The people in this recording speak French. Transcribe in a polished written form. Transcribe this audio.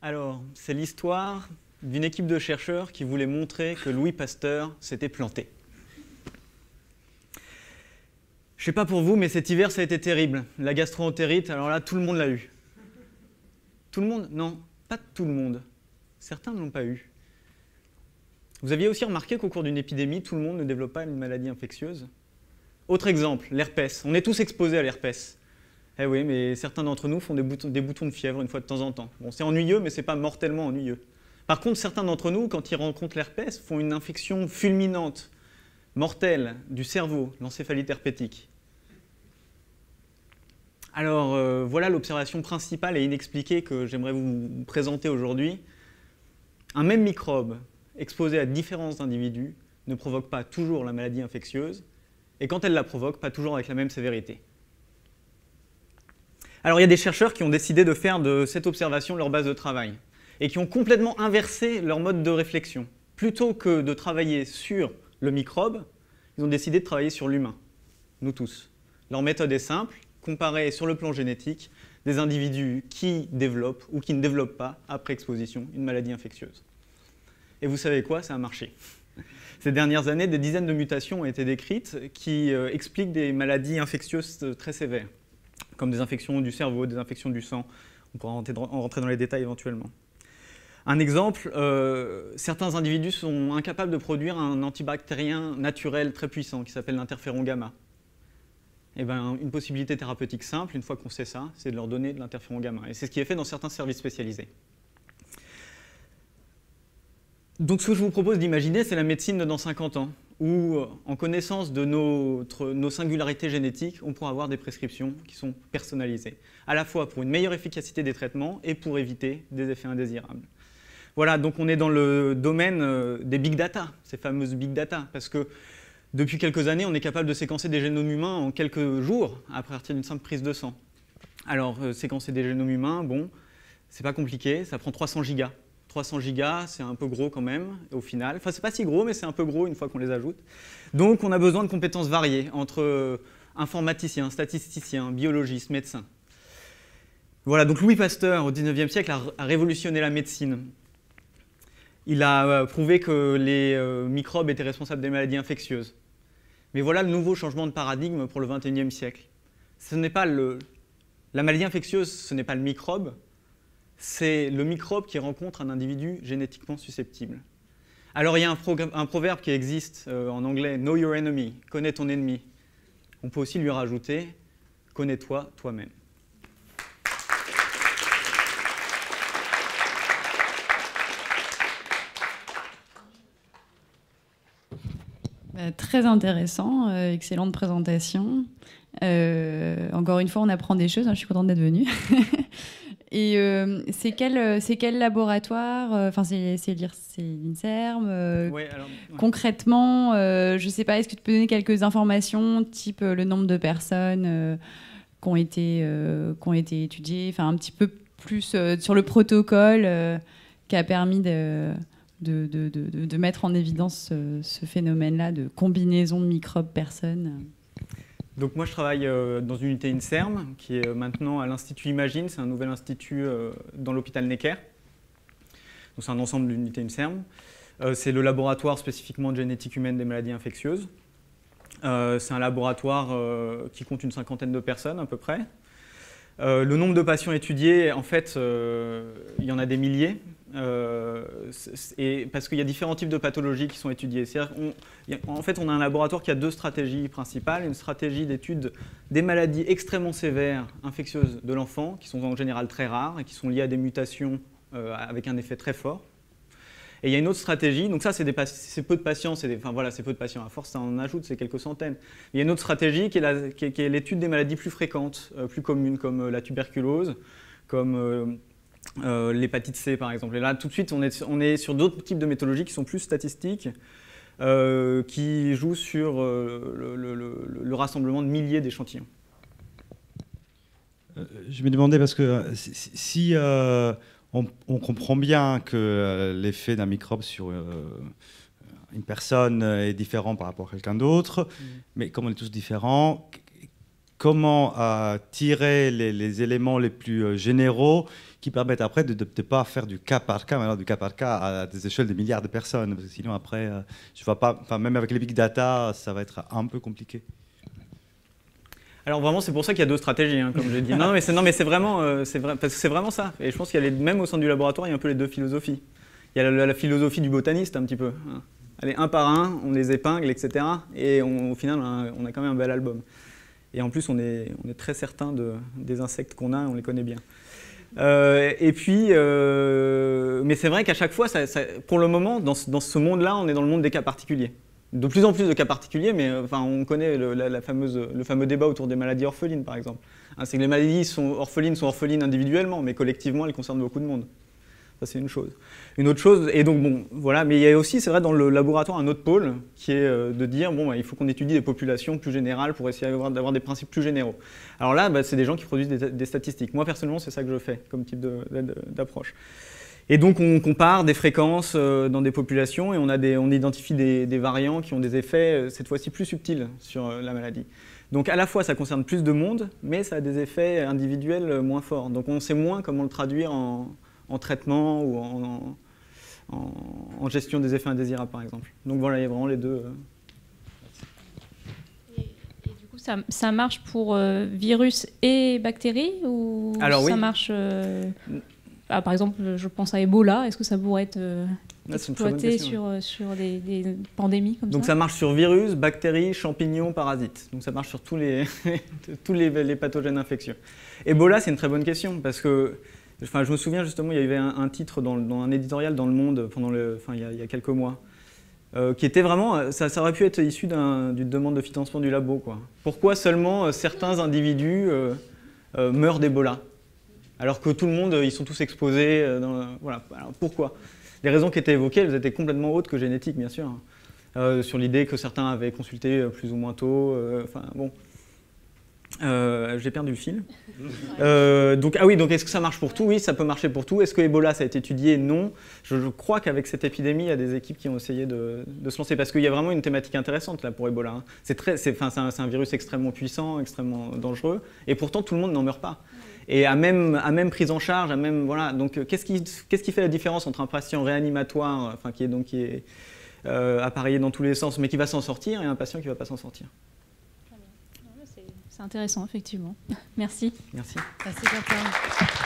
Alors, c'est l'histoire d'une équipe de chercheurs qui voulait montrer que Louis Pasteur s'était planté. Je ne sais pas pour vous, mais cet hiver, ça a été terrible. La gastro-entérite, alors là, tout le monde l'a eu. Tout le monde? Non, pas tout le monde. Certains ne l'ont pas eu. Vous aviez aussi remarqué qu'au cours d'une épidémie, tout le monde ne développe pas une maladie infectieuse? Autre exemple, l'herpès. On est tous exposés à l'herpès. Eh oui, mais certains d'entre nous font des boutons de fièvre une fois de temps en temps. Bon, c'est ennuyeux, mais ce n'est pas mortellement ennuyeux. Par contre, certains d'entre nous, quand ils rencontrent l'herpès, font une infection fulminante, mortelle, du cerveau, l'encéphalite herpétique. Alors, voilà l'observation principale et inexpliquée que j'aimerais vous présenter aujourd'hui. Un même microbe exposé à différents individus ne provoque pas toujours la maladie infectieuse, et quand elle la provoque, pas toujours avec la même sévérité. Alors il y a des chercheurs qui ont décidé de faire de cette observation leur base de travail, et qui ont complètement inversé leur mode de réflexion. Plutôt que de travailler sur le microbe, ils ont décidé de travailler sur l'humain, nous tous. Leur méthode est simple, comparer sur le plan génétique des individus qui développent ou qui ne développent pas, après exposition, une maladie infectieuse. Et vous savez quoi? Ça a marché. Ces dernières années, des dizaines de mutations ont été décrites qui expliquent des maladies infectieuses très sévères, comme des infections du cerveau, des infections du sang. On pourra rentrer dans les détails éventuellement. Un exemple, certains individus sont incapables de produire un antibactérien naturel très puissant qui s'appelle l'interféron gamma. Et ben, une possibilité thérapeutique simple, une fois qu'on sait ça, c'est de leur donner de l'interféron gamma. Et c'est ce qui est fait dans certains services spécialisés. Donc ce que je vous propose d'imaginer, c'est la médecine de dans 50 ans, où, en connaissance de nos singularités génétiques, on pourra avoir des prescriptions qui sont personnalisées, à la fois pour une meilleure efficacité des traitements et pour éviter des effets indésirables. Voilà, donc on est dans le domaine des big data, ces fameuses big data, parce que depuis quelques années, on est capable de séquencer des génomes humains en quelques jours, à partir d'une simple prise de sang. Alors, séquencer des génomes humains, bon, c'est pas compliqué, ça prend 300 gigas. 300 gigas, c'est un peu gros quand même, au final. Enfin, c'est pas si gros, mais c'est un peu gros une fois qu'on les ajoute. Donc, on a besoin de compétences variées, entre informaticiens, statisticiens, biologistes, médecins. Voilà, donc Louis Pasteur, au XIXe siècle, a révolutionné la médecine. Il a prouvé que les microbes étaient responsables des maladies infectieuses. Mais voilà le nouveau changement de paradigme pour le XXIe siècle. Ce n'est pas la maladie infectieuse, ce n'est pas le microbe, c'est le microbe qui rencontre un individu génétiquement susceptible. Alors il y a un proverbe qui existe en anglais, « Know your enemy », « connais ton ennemi ». On peut aussi lui rajouter « connais-toi toi-même ». Très intéressant, excellente présentation. Encore une fois, on apprend des choses, hein, je suis contente d'être venue. Et c'est quel laboratoire? Enfin, c'est l'INSERM. Ouais, alors, ouais. Concrètement, je ne sais pas, est-ce que tu peux donner quelques informations, type le nombre de personnes qui ont été étudiées, enfin un petit peu plus sur le protocole qui a permis de mettre en évidence ce phénomène-là de combinaison microbes-personnes. Donc moi je travaille dans une unité INSERM qui est maintenant à l'Institut Imagine, c'est un nouvel institut dans l'hôpital Necker. Donc c'est un ensemble d'unités INSERM. C'est le laboratoire spécifiquement de génétique humaine des maladies infectieuses. C'est un laboratoire qui compte une cinquantaine de personnes à peu près. Le nombre de patients étudiés, en fait, il y en a des milliers. Et parce qu'il y a différents types de pathologies qui sont étudiées. En fait, on a un laboratoire qui a deux stratégies principales. Une stratégie d'étude des maladies extrêmement sévères, infectieuses de l'enfant, qui sont en général très rares et qui sont liées à des mutations avec un effet très fort. Et il y a une autre stratégie, donc ça c'est peu de patients, voilà, c'est peu de patients, à force ça en ajoute, c'est quelques centaines. Il y a une autre stratégie qui est l'étude des maladies plus fréquentes, plus communes, comme la tuberculose, comme l'hépatite C par exemple. Et là tout de suite on est sur d'autres types de méthodologies qui sont plus statistiques, qui jouent sur le rassemblement de milliers d'échantillons. Je me demandais parce que si on comprend bien que l'effet d'un microbe sur une personne est différent par rapport à quelqu'un d'autre, mais comme on est tous différents, comment tirer les éléments les plus généraux qui permettent après de ne pas faire du cas par cas, mais alors du cas par cas à des échelles de milliards de personnes. Parce que sinon, après, je vois pas, même avec les big data, ça va être un peu compliqué. Alors vraiment, c'est pour ça qu'il y a deux stratégies, hein, comme je l'ai dit. Non, mais c'est vraiment, parce que c'est vraiment ça. Et je pense qu'il y a même au sein du laboratoire, il y a un peu les deux philosophies. Il y a la philosophie du botaniste un petit peu. Hein. Allez, un par un, on les épingle, etc. Et au final, on a quand même un bel album. Et en plus, on est très certain des insectes qu'on a, on les connaît bien. Et puis, mais c'est vrai qu'à chaque fois, pour le moment, dans ce monde-là, on est dans le monde des cas particuliers. De plus en plus de cas particuliers, mais on connaît le fameux débat autour des maladies orphelines, par exemple. Hein, c'est que les maladies sont orphelines individuellement, mais collectivement, elles concernent beaucoup de monde. Ça, c'est une chose. Une autre chose, et donc, bon, voilà, mais il y a aussi, c'est vrai, dans le laboratoire, un autre pôle qui est de dire, bon, il faut qu'on étudie des populations plus générales pour essayer d'avoir des principes plus généraux. Alors là, c'est des gens qui produisent des statistiques. Moi, personnellement, c'est ça que je fais comme type d'approche. Et donc, on compare des fréquences dans des populations et on identifie des variants qui ont des effets, cette fois-ci, plus subtils sur la maladie. Donc, à la fois, ça concerne plus de monde, mais ça a des effets individuels moins forts. Donc, on sait moins comment le traduire en traitement ou en gestion des effets indésirables, par exemple. Donc voilà, il y a vraiment les deux. Et du coup, ça marche pour virus et bactéries ou alors, ça oui. marche par exemple, je pense à Ebola. Est-ce que ça pourrait être exploité sur des pandémies comme ça? Donc ça marche sur virus, bactéries, champignons, parasites. Donc ça marche sur tous les pathogènes infectieux. Ebola, c'est une très bonne question parce que je me souviens justement, il y avait un titre dans un éditorial dans Le Monde il y a quelques mois, qui était vraiment, ça aurait pu être issu d'une demande de financement du labo, quoi. Pourquoi seulement certains individus meurent d'Ebola, alors que tout le monde, ils sont tous exposés, voilà. Alors pourquoi? Les raisons qui étaient évoquées, elles étaient complètement autres que génétiques, bien sûr. Sur l'idée que certains avaient consulté plus ou moins tôt, bon. J'ai perdu le fil. Donc est-ce que ça marche pour tout? Oui, ça peut marcher pour tout. Est-ce que Ebola, ça a été étudié? Non. Je crois qu'avec cette épidémie, il y a des équipes qui ont essayé de se lancer, parce qu'il y a vraiment une thématique intéressante là pour Ebola. Hein. C'est un virus extrêmement puissant, extrêmement dangereux, et pourtant tout le monde n'en meurt pas. Et à même prise en charge, voilà. Donc qu'est-ce qui fait la différence entre un patient réanimatoire, qui est appareillé dans tous les sens, mais qui va s'en sortir, et un patient qui ne va pas s'en sortir? C'est intéressant, effectivement. Merci. Merci. Merci, Quentin.